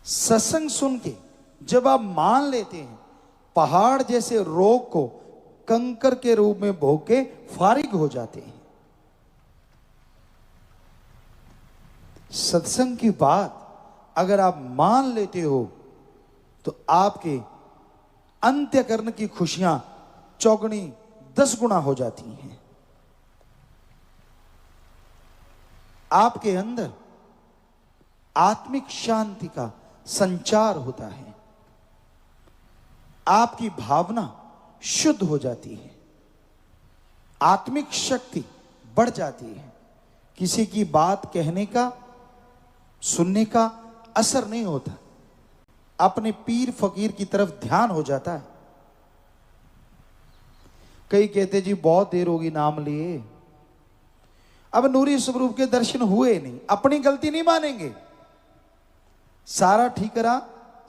सत्संग सुन के जब आप मान लेते हैं, पहाड़ जैसे रोग को कंकर के रूप में भोग के फारिग हो जाते हैं। सत्संग की बात अगर आप मान लेते हो तो आपके अंत्यकरण की खुशियां चौगुनी 10 गुना हो जाती हैं। आपके अंदर आत्मिक शांति का संचार होता है, आपकी भावना शुद्ध हो जाती है, आत्मिक शक्ति बढ़ जाती है। किसी की बात कहने का, सुनने का असर नहीं होता, अपने पीर फकीर की तरफ ध्यान हो जाता है। कई कहते जी बहुत देर होगी नाम लिए, अब नूरी स्वरूप के दर्शन हुए नहीं, अपनी गलती नहीं मानेंगे, सारा ठीकरा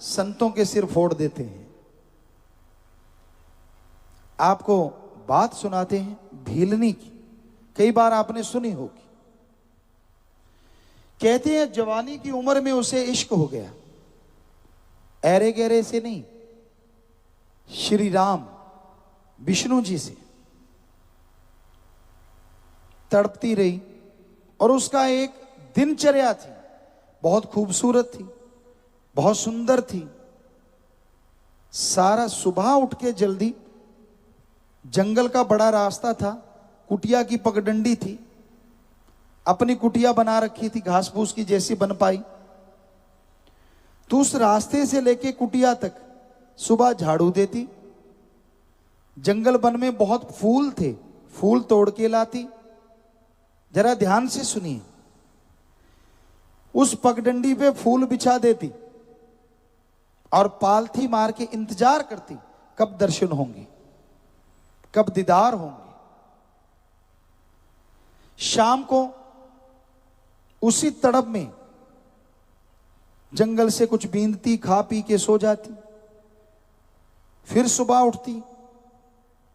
संतों के सिर फोड़ देते हैं। आपको बात सुनाते हैं भीलनी की, कई बार आपने सुनी होगी। कहते हैं जवानी की उम्र में उसे इश्क हो गया, ऐरे गहरे से नहीं, श्री राम विष्णु जी से तड़पती रही। और उसका एक दिनचर्या थी, बहुत खूबसूरत थी, बहुत सुंदर थी। सारा सुबह उठ के जल्दी, जंगल का बड़ा रास्ता था, कुटिया की पगडंडी थी, अपनी कुटिया बना रखी थी घास फूस की जैसी बन पाई। तो उस रास्ते से लेके कुटिया तक सुबह झाड़ू देती। जंगल वन में बहुत फूल थे, फूल तोड़ के लाती। जरा ध्यान से सुनिए, उस पगडंडी पे फूल बिछा देती और पालथी मार के इंतजार करती कब दर्शन होंगे, कब दीदार होंगे। शाम को उसी तड़प में जंगल से कुछ बीनती, खा पी के सो जाती। फिर सुबह उठती,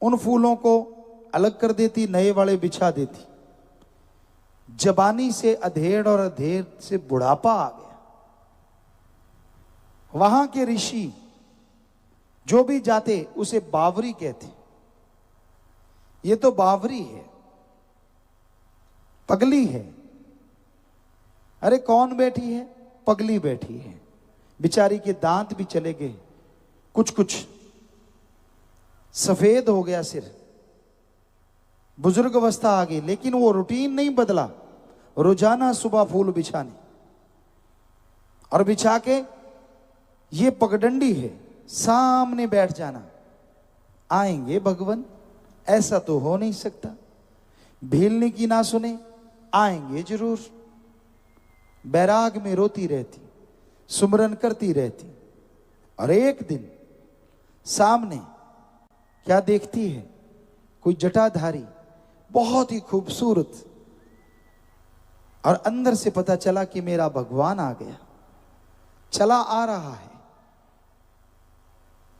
उन फूलों को अलग कर देती, नए वाले बिछा देती। जवानी से अधेड़ और अधेड़ से बुढ़ापा आ गया। वहां के ऋषि जो भी जाते उसे बावरी कहते। ये तो बावरी है, पगली है। अरे कौन बैठी है? पगली बैठी है। बेचारी के दांत भी चले गए, कुछ कुछ सफेद हो गया सिर, बुजुर्ग अवस्था आ गई, लेकिन वो रूटीन नहीं बदला। रोजाना सुबह फूल बिछाने और बिछा के ये पगडंडी है, सामने बैठ जाना। आएंगे भगवान, ऐसा तो हो नहीं सकता। भीलनी की ना सुने, आएंगे जरूर। बैराग में रोती रहती, सुमरन करती रहती। और एक दिन सामने क्या देखती है? कोई जटाधारी, बहुत ही खूबसूरत। और अंदर से पता चला कि मेरा भगवान आ गया, चला आ रहा है।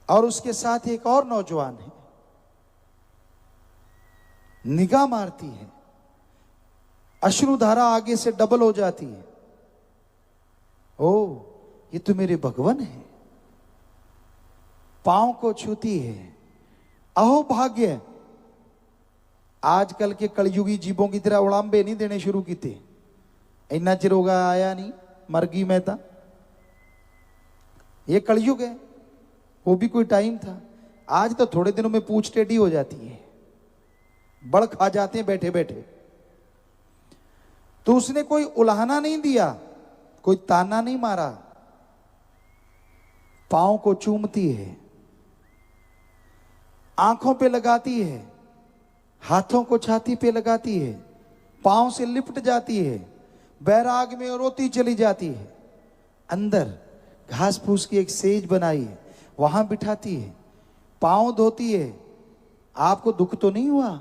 और उसके साथ एक और नौजवान है। निगाह मारती है, अश्रुधारा आगे से डबल हो जाती है। ओ, ये तो मेरे भगवान है। पांव को छूती है। अहो भाग्य, आजकल के कलयुगी जीवों की तरह उड़ाम्बे नहीं देने शुरू कीते। इन्ना चिर होगा आया नहीं, मर गई मैं था। ये कलयुग है, वो भी कोई टाइम था। आज तो थोड़े दिनों में पूछ टेढ़ी हो जाती है, बड़ खा जाते हैं बैठे बैठे। तो उसने कोई उलाहना नहीं दिया, कोई ताना नहीं मारा। पांव को चूमती है, आंखों पे लगाती है, हाथों को छाती पे लगाती है, पांव से लिपट जाती है, बैराग में रोती चली जाती है। अंदर घास फूस की एक सेज बनाई है, वहां बिठाती है, पांव धोती है। आपको दुख तो नहीं हुआ?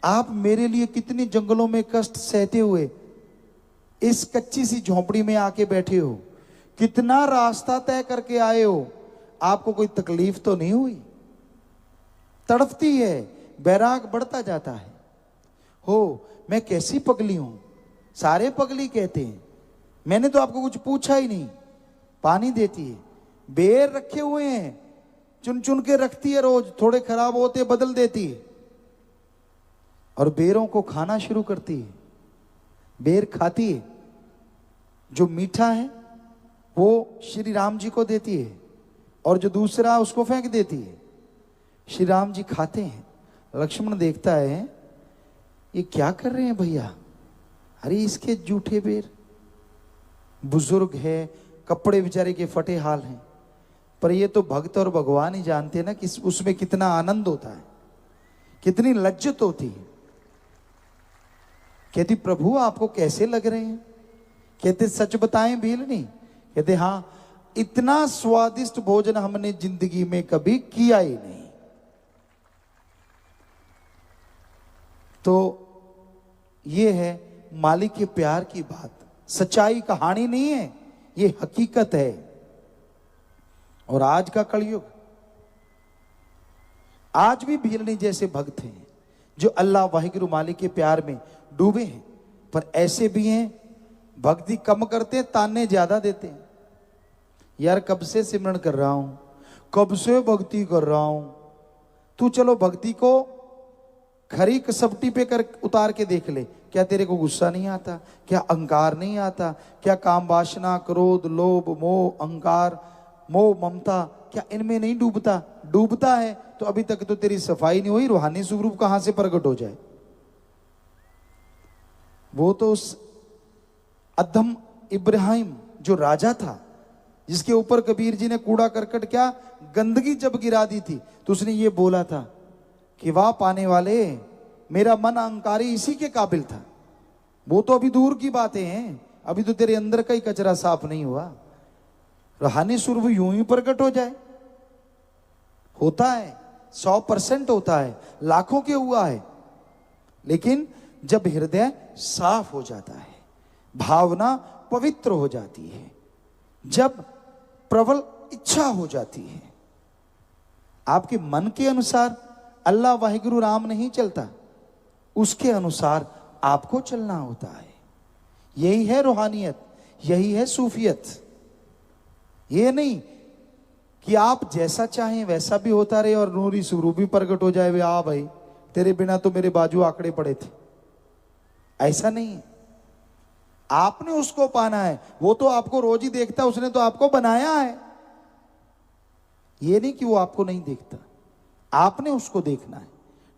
आप मेरे लिए कितनी जंगलों में कष्ट सहते हुए इस कच्ची सी झोंपड़ी में आके बैठे हो, कितना रास्ता तय करके आए हो, आपको कोई तकलीफ तो नहीं हुई? तड़पती है, बैराग बढ़ता जाता है। हो, मैं कैसी पगली हूं, सारे पगली कहते हैं, मैंने तो आपको कुछ पूछा ही नहीं। पानी देती है। बेर रखे हुए हैं, चुन चुन के रखती है, रोज थोड़े खराब होते बदल देती है और बेरों को खाना शुरू करती है। बेर खाती है, जो मीठा है वो श्री राम जी को देती है और जो दूसरा उसको फेंक देती है। श्री राम जी खाते हैं, लक्ष्मण देखता है ये क्या कर रहे हैं भैया, अरे इसके जूठे बेर, बुजुर्ग है, कपड़े बेचारे के फटे हाल हैं, पर ये तो भक्त और भगवान ही जानते हैं ना कि उसमें कितना आनंद होता है, कितनी लज्जत होती है। कहती प्रभु आपको कैसे लग रहे हैं? कहते सच बताएं भीलनी? कहते हाँ, इतना स्वादिष्ट भोजन हमने जिंदगी में कभी किया ही नहीं। तो ये है मालिक के प्यार की बात, सच्चाई कहानी नहीं है, ये हकीकत है। और आज का कलयुग, आज भी भीलनी जैसे भक्त हैं जो अल्लाह वाहिगुरु मालिक के प्यार में डूबे हैं, पर ऐसे भी हैं भक्ति कम करते हैं, ताने ज्यादा देते हैं। यार कब से सिमरन कर रहा हूं, कब से भक्ति कर रहा हूं, तू चलो भक्ति को खरी कसपटी पे कर उतार के देख ले, क्या तेरे को गुस्सा नहीं आता? क्या अहंकार नहीं आता? क्या काम वासना, क्रोध, लोभ, मोह, अहंकार, मोह, ममता, क्या इनमें नहीं डूबता? डूबता है तो अभी तक तो तेरी सफाई नहीं हुई, रूहानी स्वरूप कहां से प्रकट हो जाए? वो तो उस अधम इब्राहिम जो राजा था, जिसके ऊपर कबीर जी ने कूड़ा करकट क्या गंदगी जब गिरा दी थी, तो उसने ये बोला था कि वाह पाने वाले, मेरा मन अहंकारी इसी के काबिल था। वो तो अभी दूर की बातें हैं, अभी तो तेरे अंदर का ही कचरा साफ नहीं हुआ। रूहानी स्वरूप यूं ही प्रकट हो जाए? होता है, 100% होता है, लाखों के हुआ है, लेकिन जब हृदय साफ हो जाता है, भावना पवित्र हो जाती है, जब प्रबल इच्छा हो जाती है, आपके मन के अनुसार अल्लाह वाहिगुरु राम नहीं चलता, उसके अनुसार आपको चलना होता है। यही है रूहानियत, यही है सूफियत। ये नहीं कि आप जैसा चाहें वैसा भी होता रहे और नूरी स्वरूप भी प्रकट हो जाए, वे आ भाई तेरे बिना तो मेरे बाजू आंकड़े पड़े थे। ऐसा नहीं है, आपने उसको पाना है। वो तो आपको रोज ही देखता है, उसने तो आपको बनाया है। ये नहीं कि वो आपको नहीं देखता, आपने उसको देखना है।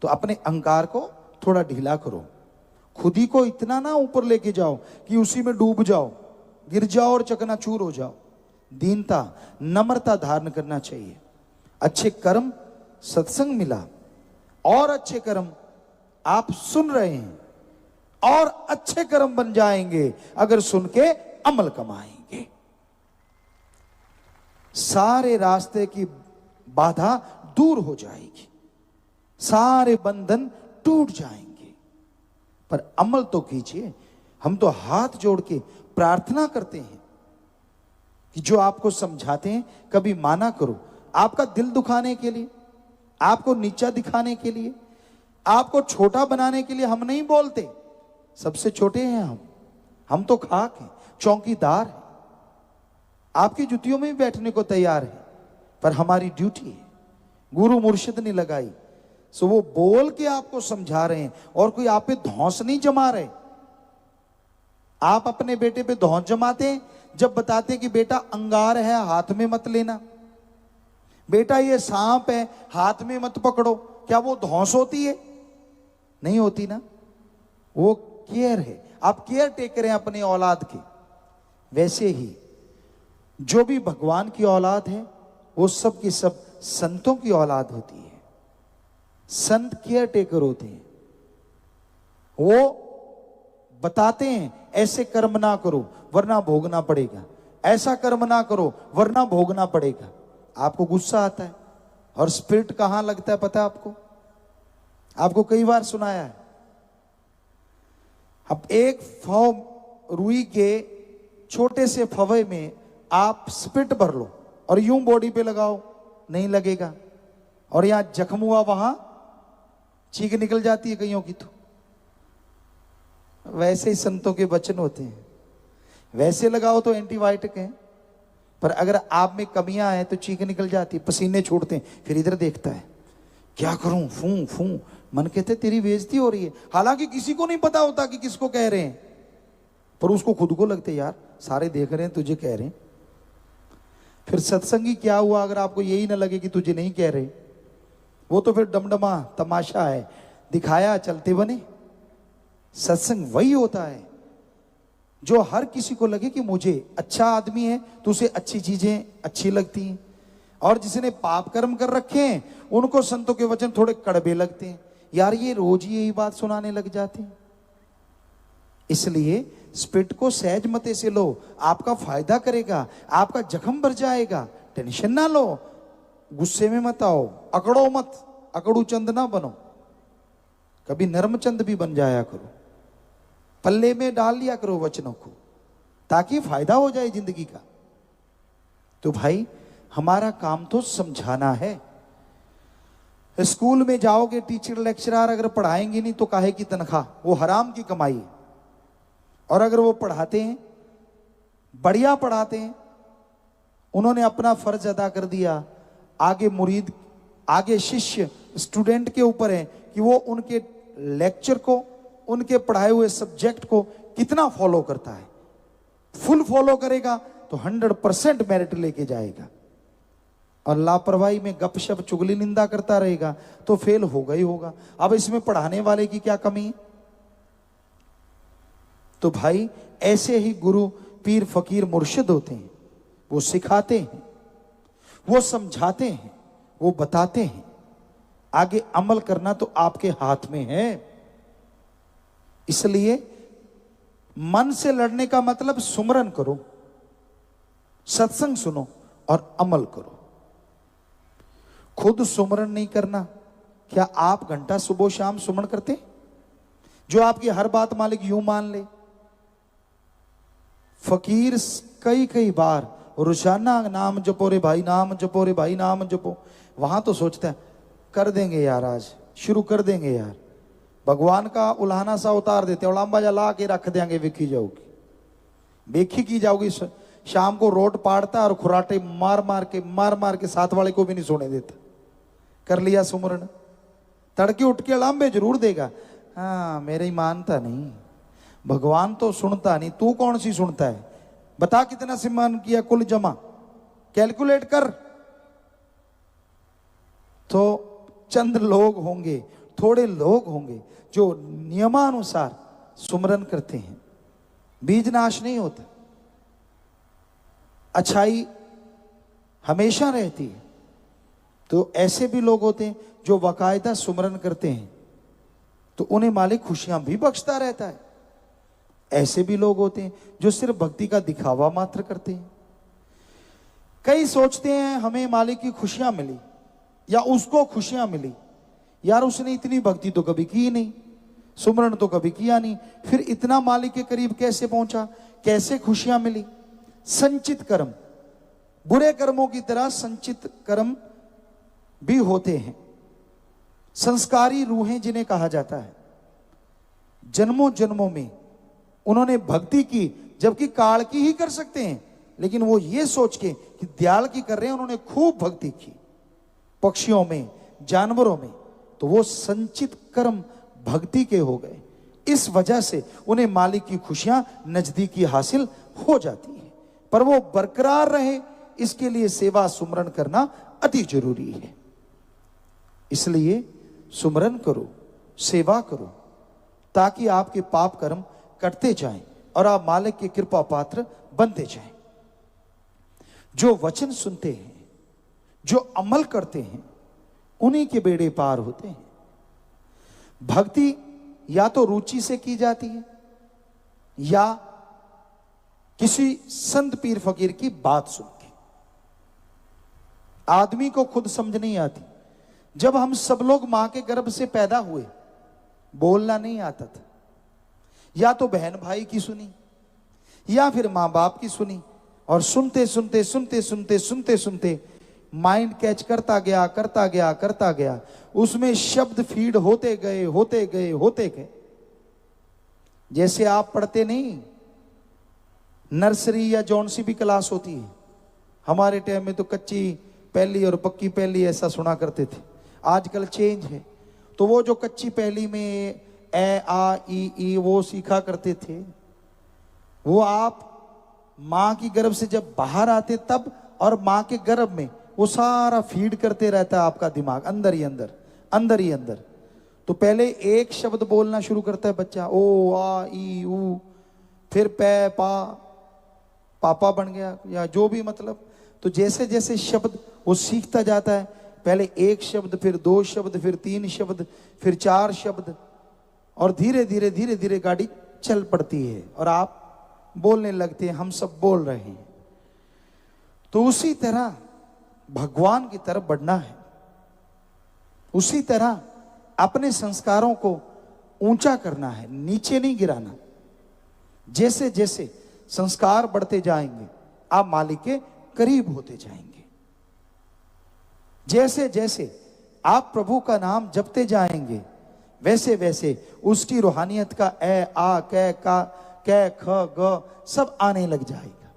तो अपने अहंकार को थोड़ा ढीला करो, खुद ही को इतना ना ऊपर लेके जाओ कि उसी में डूब जाओ, गिर जाओ और चकनाचूर हो जाओ। दीनता, नम्रता धारण करना चाहिए। अच्छे कर्म, सत्संग मिला, और अच्छे कर्म आप सुन रहे हैं, और अच्छे कर्म बन जाएंगे अगर सुन के अमल कमाएंगे। सारे रास्ते की बाधा दूर हो जाएगी, सारे बंधन टूट जाएंगे। पर अमल तो कीजिए। हम तो हाथ जोड़ के प्रार्थना करते हैं कि जो आपको समझाते हैं कभी माना करो। आपका दिल दुखाने के लिए, आपको नीचा दिखाने के लिए, आपको छोटा बनाने के लिए हम नहीं बोलते। सबसे छोटे हैं हम तो खाक हैं, चौकीदार हैं, आपकी जुतियों में भी बैठने को तैयार है, पर हमारी ड्यूटी है। गुरु मुर्शिद ने लगाई, सो वो बोल के आपको समझा रहे हैं, और कोई आप पे धौंस नहीं जमा रहे। आप अपने बेटे पे धौंस जमाते हैं जब बताते कि बेटा अंगार है, हाथ में मत लेना, बेटा ये सांप है, हाथ में मत पकड़ो। क्या वो धौंस होती है? नहीं होती ना, वो केयर है। आप केयर टेकर हैं अपने औलाद के। वैसे ही जो भी भगवान की औलाद है वो सब की सब संतों की औलाद होती है। संत केयर टेकर होते हैं, वो बताते हैं ऐसे कर्म ना करो वरना भोगना पड़ेगा, ऐसा कर्म ना करो वरना भोगना पड़ेगा। आपको गुस्सा आता है, और स्पिरिट कहां लगता है पता है आपको? आपको कई बार सुनाया है। अब एक फव रुई के छोटे से फवे में आप स्पिरिट भर लो और यूं बॉडी पे लगाओ, नहीं लगेगा, और यहां जख्म हुआ वहां चीख निकल जाती है कईयों की। तो वैसे ही संतों के वचन होते हैं, वैसे लगाओ तो एंटीबायोटिक है, पर अगर आप में कमियां हैं तो चीख निकल जाती, पसीने छूटते हैं, फिर इधर देखता है क्या करूं, फू फू, मन कहते तेरी बेइज्जती हो रही है। हालांकि किसी को नहीं पता होता कि किसको कह रहे हैं, पर उसको खुद को लगते यार सारे देख रहे हैं तुझे कह रहे हैं। फिर सत्संगी क्या हुआ अगर आपको यही ना लगे कि तुझे नहीं कह रहे, वो तो फिर डमडमा तमाशा है, दिखाया चलते बने। सत्संग वही होता है जो हर किसी को लगे कि मुझे अच्छा आदमी है तो उसे अच्छी चीजें अच्छी लगती हैं, और जिसने पाप कर्म कर रखे हैं उनको संतों के वचन थोड़े कड़वे लगते हैं, यार ये रोज ही यही बात सुनाने लग जाते हैं। इसलिए स्पिरिट को सहज मते से लो, आपका फायदा करेगा, आपका जख्म भर जाएगा। टेंशन ना लो, गुस्से में मत आओ, अकड़ो मत, अकड़ू चंद ना बनो, कभी नर्म चंद भी बन जाया करो, पल्ले में डाल लिया करो वचनों को, ताकि फायदा हो जाए जिंदगी का। तो भाई हमारा काम तो समझाना है। स्कूल में जाओगे, टीचर लेक्चरर अगर पढ़ाएंगे नहीं तो काहे की तनख्वाह, वो हराम की कमाई है। और अगर वो पढ़ाते हैं, बढ़िया पढ़ाते हैं, उन्होंने अपना फर्ज अदा कर दिया, आगे मुरीद, आगे शिष्य स्टूडेंट के ऊपर है कि वो उनके लेक्चर को, उनके पढ़ाए हुए सब्जेक्ट को कितना फॉलो करता है। फुल फॉलो करेगा तो 100% मेरिट लेके जाएगा, और लापरवाही में गपशप चुगली निंदा करता रहेगा तो फेल होगा ही होगा। अब इसमें पढ़ाने वाले की क्या कमी है? तो भाई ऐसे ही गुरु पीर फकीर मुर्शिद होते हैं, वो सिखाते हैं, वो समझाते हैं, वो बताते हैं, आगे अमल करना तो आपके हाथ में है। इसलिए मन से लड़ने का मतलब सुमरन करो, सत्संग सुनो और अमल करो। खुद सुमरन नहीं करना, क्या आप घंटा सुबह शाम सुमरन करते? जो आपकी हर बात मालिक यूं मान ले। फकीर कई कई बार रोजाना नाम जपो रे भाई, नाम जपो रे भाई, नाम जपो, वहां तो सोचते हैं कर देंगे यार, आज शुरू कर देंगे यार, भगवान का उल्हाना सा उतार देते, उलाम्बा जा ला के रख देंगे, विखी जाओगी, बेखी की जाओगी। शाम को रोड पाड़ता और खुराटे मार मार के साथ वाले को भी नहीं सोने देता। कर लिया सुमरन, तड़के उठ के उलाम्बे जरूर देगा। हाँ मेरे ही मानता नहीं, भगवान तो सुनता नहीं, तू कौन सी सुनता है? बता कितना सिमरन किया, कुल जमा कैलकुलेट कर। तो चंद लोग होंगे, थोड़े लोग होंगे जो नियमानुसार सुमरन करते हैं। बीज नाश नहीं होता, अच्छाई हमेशा रहती है। तो ऐसे भी लोग होते हैं जो बाकायदा सुमरन करते हैं, तो उन्हें मालिक खुशियां भी बख्शता रहता है। ऐसे भी लोग होते हैं जो सिर्फ भक्ति का दिखावा मात्र करते हैं। कई सोचते हैं हमें मालिक की खुशियां मिली या उसको खुशियां मिली, यार उसने इतनी भक्ति तो कभी की नहीं, सुमरन तो कभी किया नहीं, फिर इतना मालिक के करीब कैसे पहुंचा, कैसे खुशियां मिली? संचित कर्म, बुरे कर्मों की तरह संचित कर्म भी होते हैं। संस्कारी रूहें जिन्हें कहा जाता है, जन्मों जन्मों में उन्होंने भक्ति की, जबकि काल की ही कर सकते हैं, लेकिन वो ये सोच के कि दयाल की कर रहे हैं, उन्होंने खूब भक्ति की पक्षियों में, जानवरों में, तो वो संचित कर्म भक्ति के हो गए। इस वजह से उन्हें मालिक की खुशियां नजदीकी हासिल हो जाती है। पर वो बरकरार रहे, इसके लिए सेवा सुमरन करना अति जरूरी है। इसलिए सुमरन करो, सेवा करो, ताकि आपके पाप कर्म कटते जाएं और आप मालिक के कृपा पात्र बनते जाएं। जो वचन सुनते हैं, जो अमल करते हैं, उन्हीं के बेड़े पार होते हैं। भक्ति या तो रुचि से की जाती है या किसी संत पीर फकीर की बात सुन के। आदमी को खुद समझ नहीं आती। जब हम सब लोग मां के गर्भ से पैदा हुए, बोलना नहीं आता था, या तो बहन भाई की सुनी या फिर मां बाप की सुनी, और सुनते सुनते सुनते सुनते सुनते सुनते माइंड कैच करता गया, उसमें शब्द फीड होते गए। जैसे आप पढ़ते नहीं, नर्सरी या जौन सी भी क्लास होती है, हमारे टाइम में तो कच्ची पहली और पक्की पहली ऐसा सुना करते थे, आजकल चेंज है। तो वो जो कच्ची पहली में ए आ ई वो सीखा करते थे, वो आप माँ की गर्भ से जब बाहर आते तब, और माँ के गर्भ में वो सारा फीड करते रहता है आपका दिमाग, अंदर ही अंदर, अंदर ही अंदर। तो पहले एक शब्द बोलना शुरू करता है बच्चा, ओ आ ई ऊ, फिर पै पा, पापा बन गया या जो भी, मतलब। तो जैसे जैसे शब्द वो सीखता जाता है, पहले एक शब्द, फिर दो शब्द, फिर तीन शब्द, फिर चार शब्द, और धीरे धीरे धीरे धीरे गाड़ी चल पड़ती है और आप बोलने लगते हैं, हम सब बोल रहे हैं। तो उसी तरह भगवान की तरफ बढ़ना है, उसी तरह अपने संस्कारों को ऊंचा करना है, नीचे नहीं गिराना। जैसे जैसे संस्कार बढ़ते जाएंगे आप मालिक के करीब होते जाएंगे। जैसे जैसे आप प्रभु का नाम जपते जाएंगे वैसे वैसे उसकी रूहानियत का ए आ कै का कै ख ग सब आने लग जाएगा।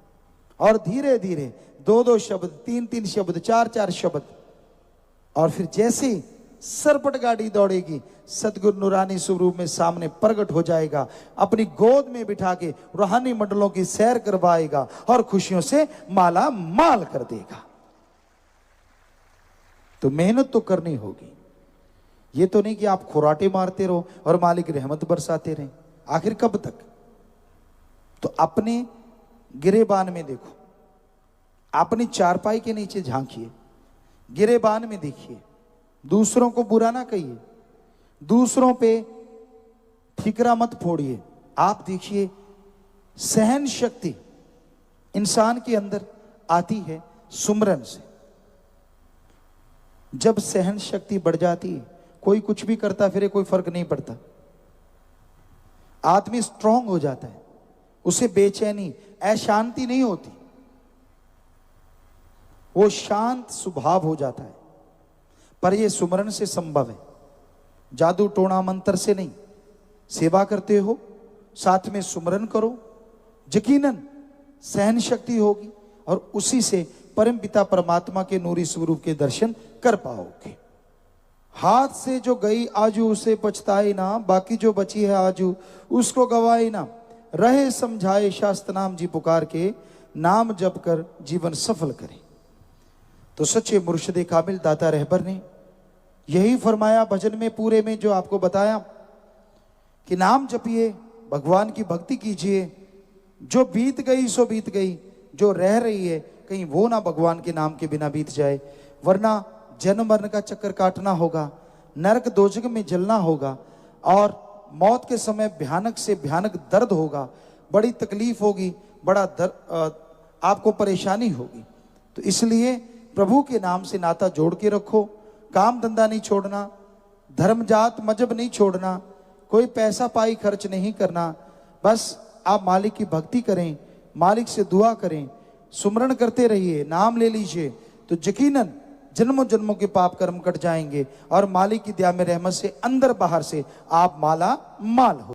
और धीरे धीरे दो दो शब्द, तीन तीन शब्द, चार चार शब्द, और फिर जैसे सरपट गाड़ी दौड़ेगी, सदगुरु नूरानी स्वरूप में सामने प्रकट हो जाएगा, अपनी गोद में बिठा के रूहानी मंडलों की सैर करवाएगा और खुशियों से माला माल कर देगा। तो मेहनत तो करनी होगी, ये तो नहीं कि आप खुराटे मारते रहो और मालिक रहमत बरसाते रहे। आखिर कब तक? तो अपने गिरेबान में देखो, अपनी चारपाई के नीचे झांकिए, गिरेबान में देखिए, दूसरों को बुरा ना कहिए, दूसरों पे ठिकरा मत फोड़िए। आप देखिए, सहन शक्ति इंसान के अंदर आती है सुमरन से। जब सहन शक्ति बढ़ जाती है, कोई कुछ भी करता फिरे कोई फर्क नहीं पड़ता, आदमी स्ट्रांग हो जाता है, उसे बेचैनी अशांति नहीं होती, वो शांत स्वभाव हो जाता है। पर यह सुमरन से संभव है, जादू टोना मंत्र से नहीं। सेवा करते हो, साथ में सुमरन करो, यकीनन सहन शक्ति होगी और उसी से परम पिता परमात्मा के नूरी स्वरूप के दर्शन कर पाओगे। हाथ से जो गई आजू उसे पछताए ना, बाकी जो बची है आजू उसको गवाए ना। रहे समझाए शास्त्र नाम जी पुकार के, नाम जप कर जीवन सफल करे। तो सच्चे मुर्शिद कामिल दाता रहबर ने यही फरमाया भजन में पूरे में, जो आपको बताया कि नाम जपिए, भगवान की भक्ति कीजिए, जो बीत गई सो बीत गई, जो रह रही है कहीं वो ना भगवान के नाम के बिना बीत जाए, वरना जन्म मरण का चक्कर काटना होगा, नरक दोजक में जलना होगा, और मौत के समय भयानक से भयानक दर्द होगा, बड़ी तकलीफ होगी, बड़ा आपको परेशानी होगी। तो इसलिए प्रभु के नाम से नाता जोड़ के रखो, काम धंधा नहीं छोड़ना, धर्म जात मजहब नहीं छोड़ना, कोई पैसा पाई खर्च नहीं करना, बस आप मालिक की भक्ति करें, मालिक से दुआ करें, सुमरण करते रहिए, नाम ले लीजिए, तो यकीनन जन्मों जन्मों के पाप कर्म कट जाएंगे और मालिक की दया में रहमत से अंदर बाहर से आप माला माल हो।